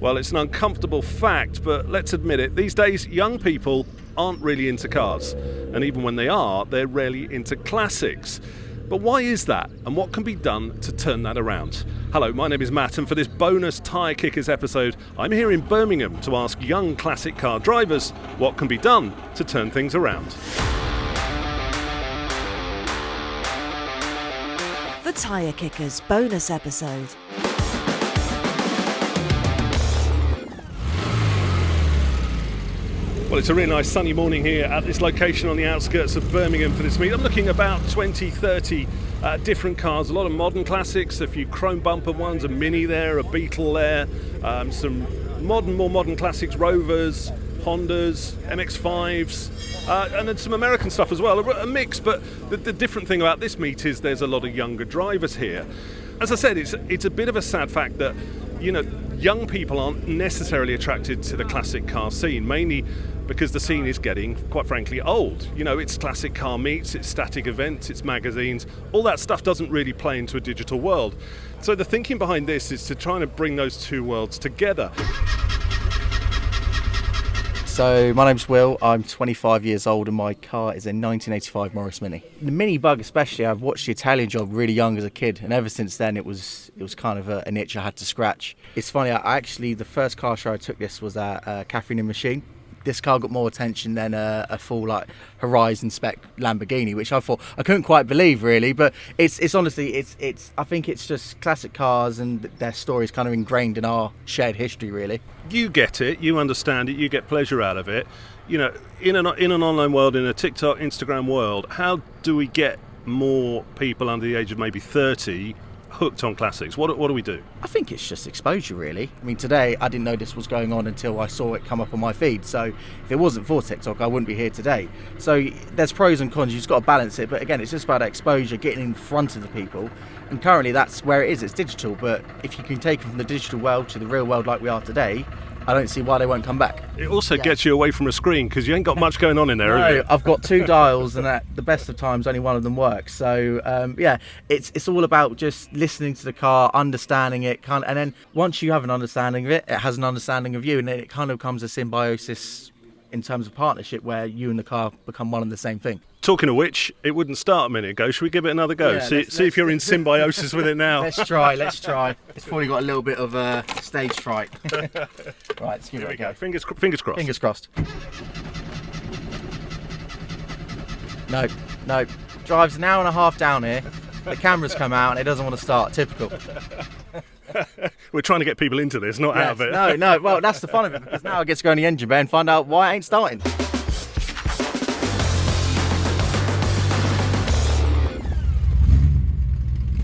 Well, it's an uncomfortable fact, but let's admit it, these days young people aren't really into cars. And even when they are, they're rarely into classics. But why is that? And what can be done to turn that around? Hello, my name is Matt, and for this bonus Tyre Kickers episode, I'm here in Birmingham to ask young classic car drivers what can be done to turn things around. The Tyre Kickers bonus episode. Well, it's a really nice sunny morning here at this location on the outskirts of Birmingham for this meet. I'm looking about 20, 30 different cars, a lot of modern classics, a few chrome bumper ones, a Mini there, a Beetle there, some more modern classics, Rovers, Hondas, MX-5s, and then some American stuff as well, a mix. But the different thing about this meet is there's a lot of younger drivers here. As I said, it's a bit of a sad fact that, you know, young people aren't necessarily attracted to the classic car scene, mainly because the scene is getting, quite frankly, old. You know, it's classic car meets, it's static events, it's magazines. All that stuff doesn't really play into a digital world. So the thinking behind this is to try and bring those two worlds together. So my name's Will, I'm 25 years old and my car is a 1985 Morris Mini. The Mini Bug especially, I've watched the Italian Job really young as a kid, and ever since then it was kind of an itch I had to scratch. It's funny, the first car show I took this was at Catherine in Machine. This car got more attention than a full Horizon spec Lamborghini, which I thought I couldn't quite believe really. But it's honestly I think it's just classic cars and their stories kind of ingrained in our shared history really. You get it, you understand it, you get pleasure out of it. You know, in an online world, in a TikTok, Instagram world, how do we get more people under the age of maybe 30 hooked on classics? What do we do? I think it's just exposure really. I mean, today I didn't know this was going on until I saw it come up on my feed, so if it wasn't for TikTok I wouldn't be here today. So there's pros and cons, you've just got to balance it, but again it's just about exposure, getting in front of the people, and currently that's where it is, it's digital, but if you can take it from the digital world to the real world like we are today, I don't see why they won't come back. It also gets you away from a screen because you ain't got much going on in there, have you? I've got two dials and at the best of times only one of them works. So it's all about just listening to the car, understanding it, and then once you have an understanding of it, it has an understanding of you, and then it kind of becomes a symbiosis in terms of partnership where you and the car become one and the same thing. Talking of which, it wouldn't start a minute ago. Should we give it another go? See if you're in symbiosis with it now. Let's try. It's probably got a little bit of stage fright. Right, let's give it a go. Fingers crossed. Fingers crossed. No. Drives an hour and a half down here. The camera's come out and it doesn't want to start. Typical. We're trying to get people into this, not out of it. No. Well, that's the fun of it, because now I get to go in the engine bay and find out why it ain't starting.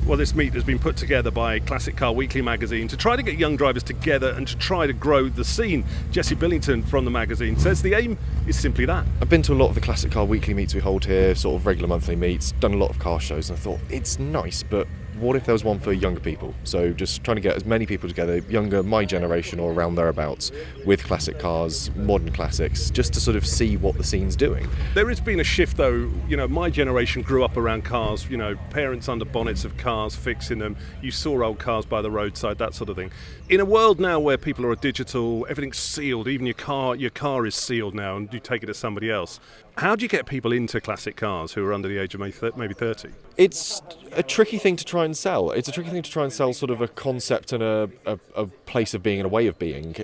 Well, this meet has been put together by Classic Car Weekly magazine to try to get young drivers together and to try to grow the scene. Jesse Billington from the magazine says the aim is simply that. I've been to a lot of the Classic Car Weekly meets we hold here, sort of regular monthly meets, done a lot of car shows, and I thought it's nice, but what if there was one for younger people? So just trying to get as many people together, younger, my generation or around thereabouts, with classic cars, modern classics, just to sort of see what the scene's doing. There has been a shift though, you know, my generation grew up around cars, you know, parents under bonnets of cars, fixing them, you saw old cars by the roadside, that sort of thing. In a world now where people are digital, everything's sealed, even your car is sealed now and you take it to somebody else. How do you get people into classic cars who are under the age of maybe 30? It's a tricky thing to try and sell. It's a tricky thing to try and sell sort of a concept and a place of being and a way of being.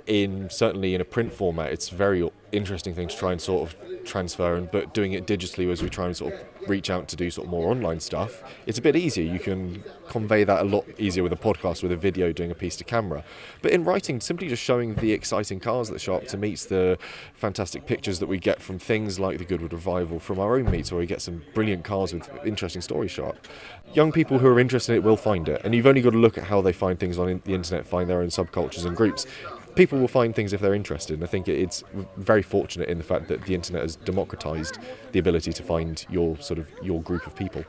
Certainly in a print format, it's a very interesting thing to try and sort of transfer, but doing it digitally as we try and sort of reach out to do sort of more online stuff, it's a bit easier. You can convey that a lot easier with a podcast, with a video, doing a piece to camera. But in writing, simply just showing the exciting cars that show up to meets, the fantastic pictures that we get from things like the Goodwood Revival, from our own meets, where we get some brilliant cars with interesting stories show up. Young people who are interested in it will find it, and you've only got to look at how they find things on the internet, find their own subcultures and groups. People will find things if they're interested, and I think it's very fortunate in the fact that the internet has democratised the ability to find your group of people.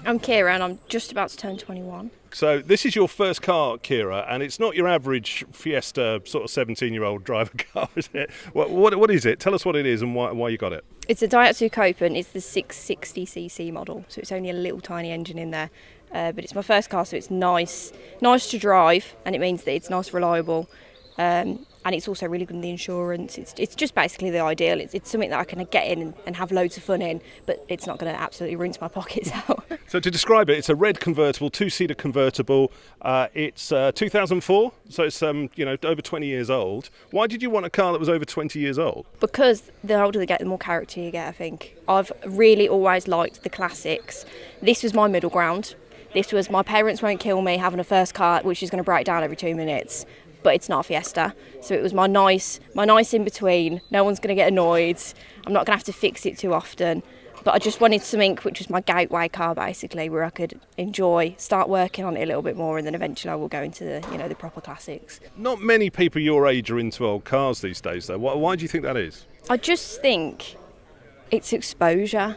I'm Kira and I'm just about to turn 21. So this is your first car, Kira, and it's not your average Fiesta sort of 17-year-old driver car, is it? What is it? Tell us what it is and why you got it. It's a Daihatsu Coupe and it's the 660cc model, so it's only a little tiny engine in there. but it's my first car, so it's nice to drive, and it means that it's nice, reliable, and it's also really good in the insurance. It's just basically the ideal. It's something that I can get in and have loads of fun in, but it's not going to absolutely rinse my pockets out. So to describe it, it's a red convertible, two-seater convertible. It's 2004, so it's over 20 years old. Why did you want a car that was over 20 years old? Because the older they get, the more character you get, I think. I've really always liked the classics. This was my middle ground. This was my parents won't kill me having a first car which is going to break down every 2 minutes. But it's not a Fiesta, so it was my nice in between. No one's going to get annoyed. I'm not going to have to fix it too often. But I just wanted something which was my gateway car, basically, where I could enjoy, start working on it a little bit more, and then eventually I will go into the proper classics. Not many people your age are into old cars these days, though. Why do you think that is? I just think it's exposure.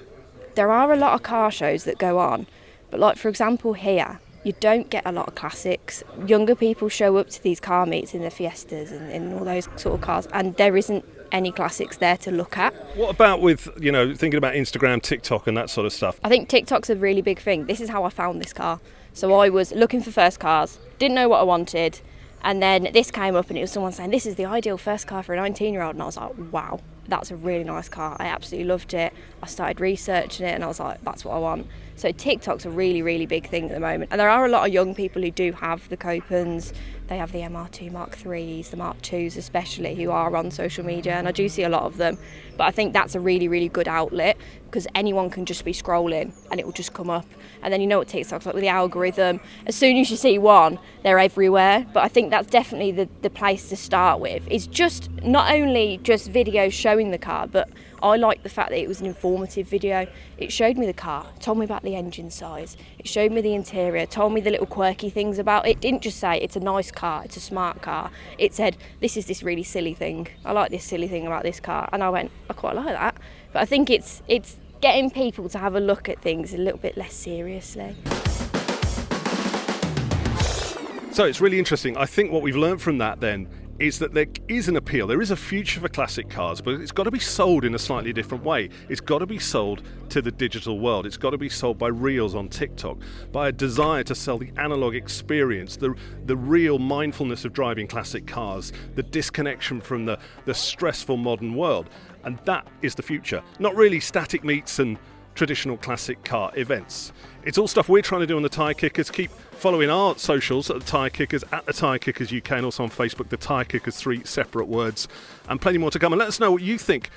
There are a lot of car shows that go on, but like for example here, you don't get a lot of classics. Younger people show up to these car meets in their Fiestas and in all those sort of cars, and there isn't any classics there to look at. What about with, thinking about Instagram, TikTok and that sort of stuff? I think TikTok's a really big thing. This is how I found this car. So I was looking for first cars, didn't know what I wanted, and then this came up and it was someone saying, this is the ideal first car for a 19-year-old, and I was like, wow, that's a really nice car. I absolutely loved it. I started researching it and I was like, that's what I want. So TikTok's a really, really big thing at the moment. And there are a lot of young people who do have the Copens. They have the MR2 Mark IIIs, the Mark IIs especially, who are on social media, and I do see a lot of them. But I think that's a really, really good outlet, because anyone can just be scrolling and it will just come up. And then you know what TikTok's like with the algorithm. As soon as you see one, they're everywhere. But I think that's definitely the place to start with. It's just not only just videos showing the car, but I like the fact that it was an informative video. It showed me the car, told me about the engine size, it showed me the interior, told me the little quirky things about it. It didn't just say it's a nice car, it's a smart car. It said, this is this really silly thing. I like this silly thing about this car. And I went, I quite like that. But I think it's getting people to have a look at things a little bit less seriously. So it's really interesting. I think what we've learned from that then is that there is an appeal, there is a future for classic cars, but it's got to be sold in a slightly different way. It's got to be sold to the digital world. It's got to be sold by reels on TikTok, by a desire to sell the analog experience, the real mindfulness of driving classic cars, the disconnection from the stressful modern world. And that is the future. Not really static meets and traditional classic car events. It's all stuff we're trying to do on the Tyre Kickers. Keep following our socials at the Tyre Kickers, at the Tyre Kickers UK, and also on Facebook, the Tyre Kickers, 3 separate words, and plenty more to come. And let us know what you think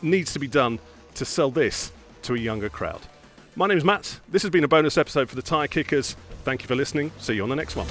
needs to be done to sell this to a younger crowd. My name's Matt. This has been a bonus episode for the Tyre Kickers. Thank you for listening. See you on the next one.